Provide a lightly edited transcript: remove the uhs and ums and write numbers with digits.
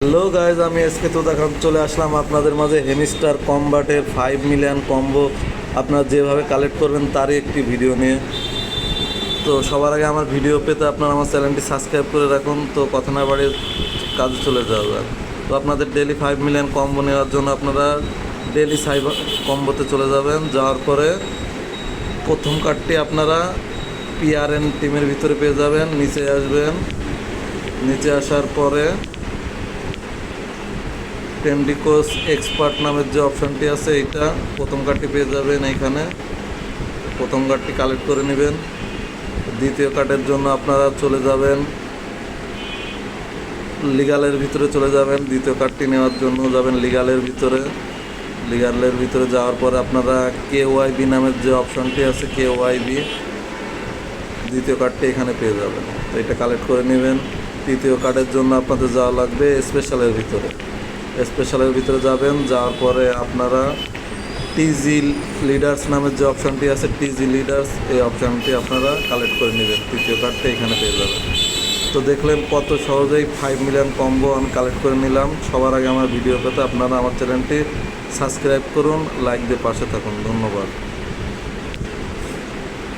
Hello guys, আমি SK তো দেখান চলে আসলাম আপনাদের মাঝে হেমিস্টার কম্বাটের 5 মিলিয়ন কম্বো আপনারা যেভাবে কালেক্ট করবেন তারই একটি ভিডিও নিয়ে। তো সবার আগে আমার ভিডিও পেতে আপনারা আমার চ্যানেলটি সাবস্ক্রাইব করে রাখুন। তো কথা না বাড়িয়ে কাজে চলে যাওয়া। তো আপনাদের ডেলি 5 মিলিয়ন কম্বো নেওয়ার জন্য আপনারা ডেলি সাইবার কম্বোতে চলে যাবেন। যাওয়ার পরে প্রথম কার্ডটি আপনারা পিআরএন টিমের ভিতরে পেয়ে যাবেন। নিচে আসবেন, নিচে আসার পরে টেমডিকোস এক্সপার্ট নামের যে অপশানটি আছে এইটা প্রথম কার্ডটি পেয়ে যাবেন। এইখানে প্রথম কার্ডটি কালেক্ট করে নেবেন। দ্বিতীয় কার্ডের জন্য আপনারা চলে যাবেন লিগালের ভিতরে চলে যাবেন। দ্বিতীয় কার্ডটি নেওয়ার জন্য যাবেন লিগালের ভিতরে। লিগালের ভিতরে যাওয়ার পরে আপনারা KYB নামের যে অপশানটি আছে KYB দ্বিতীয় কার্ডটি এখানে পেয়ে যাবেন। তো এটা কালেক্ট করে নেবেন। তৃতীয় কার্ডের জন্য আপনাদের যাওয়া লাগবে স্পেশালের ভিতরে। স্পেশালের ভিতরে যাবেন, যাওয়ার পরে আপনারা টিজি লিডার্স নামের যে অপশানটি আছে টিজি লিডার্স এই অপশানটি আপনারা কালেক্ট করে নেবেন। তৃতীয় কার্ডটা এখানে পেয়ে যাবেন। তো দেখলেন কত সহজেই 5 মিলিয়ন কম্বো আমি কালেক্ট করে নিলাম। সবার আগে আমার ভিডিও পেতে আপনারা আমার চ্যানেলটি সাবস্ক্রাইব করুন, লাইক দিয়ে পাশে থাকুন। ধন্যবাদ।